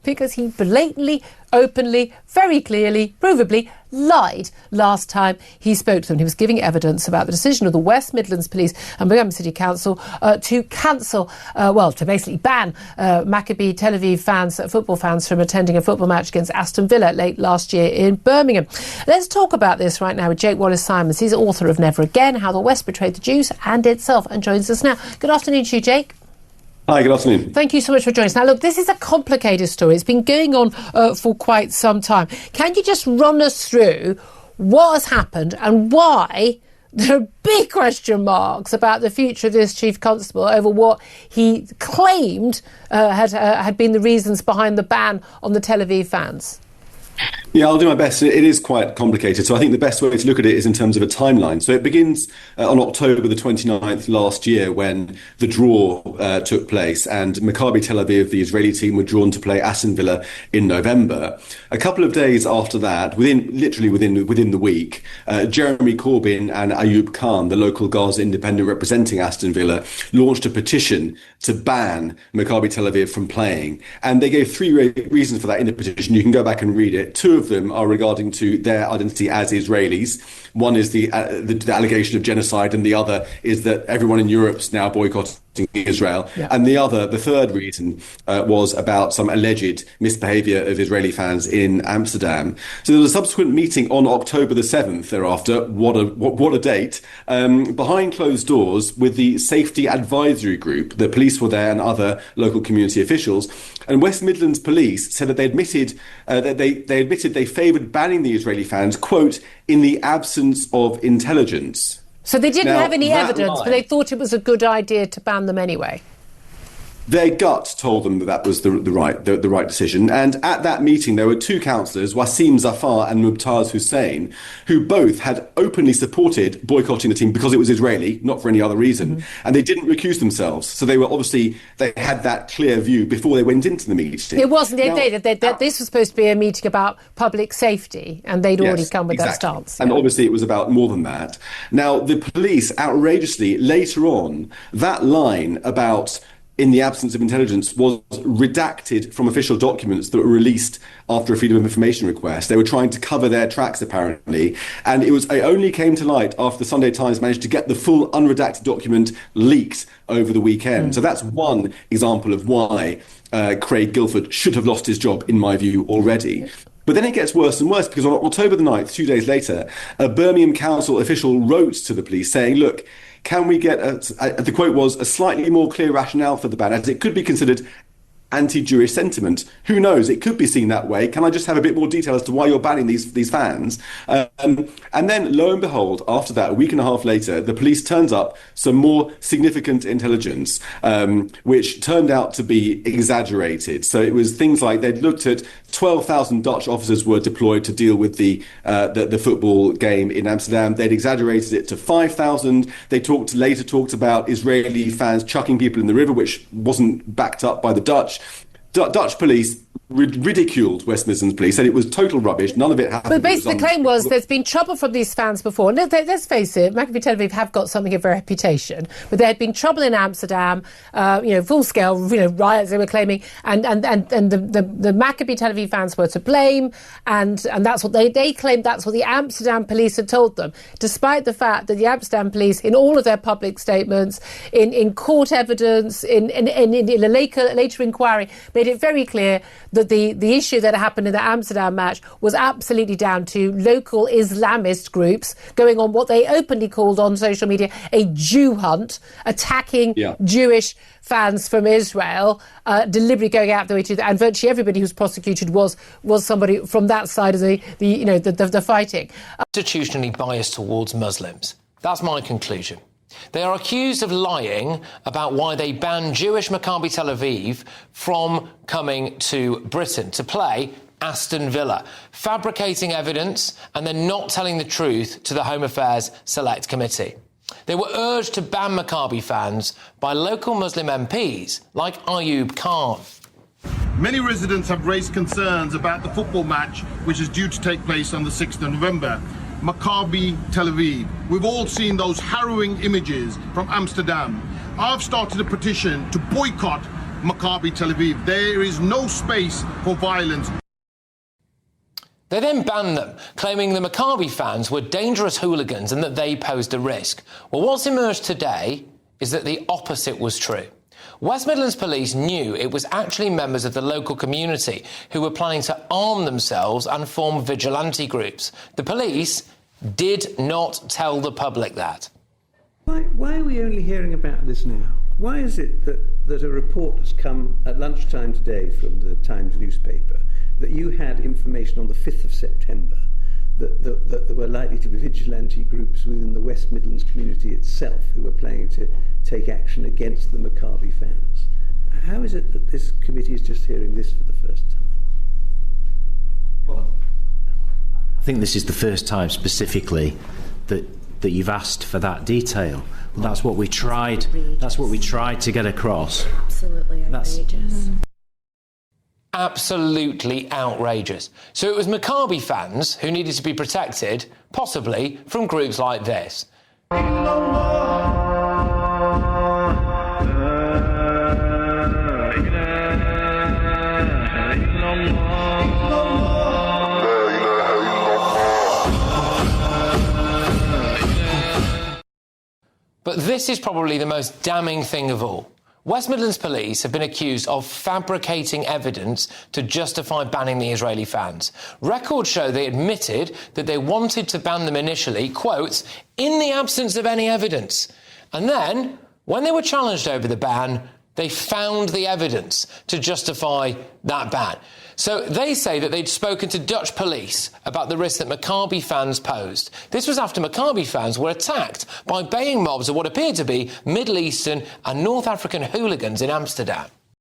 because he blatantly, openly, very clearly, provably lied last time he spoke to them. He was giving evidence about the decision of the West Midlands Police and Birmingham City Council to cancel, to basically ban Maccabi Tel Aviv fans, football fans, from attending a football match against Aston Villa late last year in Birmingham. Let's talk about this right now with Jake Wallace-Simons. He's author of Never Again, How the West Betrayed the Jews and Itself, and joins us now. Good afternoon to you, Jake. Hi, good afternoon. Thank you so much for joining us. Now, look, this is a complicated story. It's been going on for quite some time. Can you just run us through what has happened and why there are big question marks about the future of this chief constable over what he claimed had been the reasons behind the ban on the Tel Aviv fans? Yeah, I'll do my best. It is quite complicated. So I think the best way to look at it is in terms of a timeline. So it begins on October the 29th last year when the draw took place, and Maccabi Tel Aviv, the Israeli team, were drawn to play Aston Villa in November. A couple of days after that, within the week, Jeremy Corbyn and Ayub Khan, the local Gaza independent representing Aston Villa, launched a petition to ban Maccabi Tel Aviv from playing. And they gave three reasons for that in the petition. You can go back and read it. Two of them are regarding to their identity as Israelis. One is the allegation of genocide, and the other is that everyone in Europe's now boycotting Israel. Yeah. And the third reason was about some alleged misbehaviour of Israeli fans in Amsterdam. So there was a subsequent meeting on October the 7th thereafter, what a date, behind closed doors with the Safety Advisory Group. The police were there and other local community officials. And West Midlands Police said that they admitted they favoured banning the Israeli fans, quote, in the absence of intelligence. So they didn't have any evidence, but they thought it was a good idea to ban them anyway. Their gut told them that was the right decision. And at that meeting, there were two councillors, Wasim Zafar and Mubtaz Hussain, who both had openly supported boycotting the team because it was Israeli, not for any other reason. Mm-hmm. And they didn't recuse themselves. So they had that clear view before they went into the meeting. It wasn't. This was supposed to be a meeting about public safety, and they'd already come with that stance. And obviously it was about more than that. Now, the police outrageously, later on, that line about in the absence of intelligence was redacted from official documents that were released after a Freedom of Information request. They were trying to cover their tracks, apparently. And it only came to light after the Sunday Times managed to get the full unredacted document leaked over the weekend. So that's one example of why Craig Guilford should have lost his job, in my view, already. But then it gets worse and worse, because on October the 9th, 2 days later, a Birmingham Council official wrote to the police saying, look, can we get, the quote was, a slightly more clear rationale for the ban, as it could be considered anti-Jewish sentiment. Who knows? It could be seen that way. Can I just have a bit more detail as to why you're banning these fans? And then, lo and behold, after that, a week and a half later, the police turns up some more significant intelligence, which turned out to be exaggerated. So it was things like they'd looked at 12,000 Dutch officers were deployed to deal with the football game in Amsterdam. They'd exaggerated it to 5,000. They later talked about Israeli fans chucking people in the river, which wasn't backed up by the Dutch. Dutch police ridiculed West Midlands Police, said it was total rubbish, none of it happened. But basically the claim was there's been trouble from these fans before. And let's face it, Maccabi Tel Aviv have got something of a reputation, but there had been trouble in Amsterdam, full-scale riots they were claiming, and the Maccabi Tel Aviv fans were to blame, and that's what they claimed, that's what the Amsterdam police had told them, despite the fact that the Amsterdam police, in all of their public statements, in court evidence, in a later inquiry, made it very clear that the issue that happened in the Amsterdam match was absolutely down to local Islamist groups going on what they openly called on social media a Jew hunt, attacking Jewish fans from Israel, deliberately going out the way to, and virtually everybody who's prosecuted was somebody from that side of the fighting. Institutionally biased towards Muslims. That's my conclusion. They are accused of lying about why they banned Jewish Maccabi Tel Aviv from coming to Britain to play Aston Villa, fabricating evidence and then not telling the truth to the Home Affairs Select Committee. They were urged to ban Maccabi fans by local Muslim MPs like Ayub Khan. Many residents have raised concerns about the football match, which is due to take place on the 6th of November. Maccabi Tel Aviv. We've all seen those harrowing images from Amsterdam. I've started a petition to boycott Maccabi Tel Aviv. There is no space for violence. They then banned them, claiming the Maccabi fans were dangerous hooligans and that they posed a risk. Well, what's emerged today is that the opposite was true. West Midlands Police knew it was actually members of the local community who were planning to arm themselves and form vigilante groups. The police did not tell the public that. Why are we only hearing about this now? Why is it that a report has come at lunchtime today from the Times newspaper that you had information on the 5th of September that there were likely to be vigilante groups within the West Midlands community itself who were planning to take action against the Maccabi fans? How is it that this committee is just hearing this for the first time? Well, I think this is the first time specifically that you've asked for that detail. And that's what we tried. That's what we tried to get across. Absolutely outrageous. Absolutely outrageous. So it was Maccabi fans who needed to be protected, possibly from groups like this. But this is probably the most damning thing of all. West Midlands Police have been accused of fabricating evidence to justify banning the Israeli fans. Records show they admitted that they wanted to ban them initially, quote, in the absence of any evidence. And then, when they were challenged over the ban, they found the evidence to justify that ban. So they say that they'd spoken to Dutch police about the risk that Maccabi fans posed. This was after Maccabi fans were attacked by baying mobs of what appeared to be Middle Eastern and North African hooligans in Amsterdam.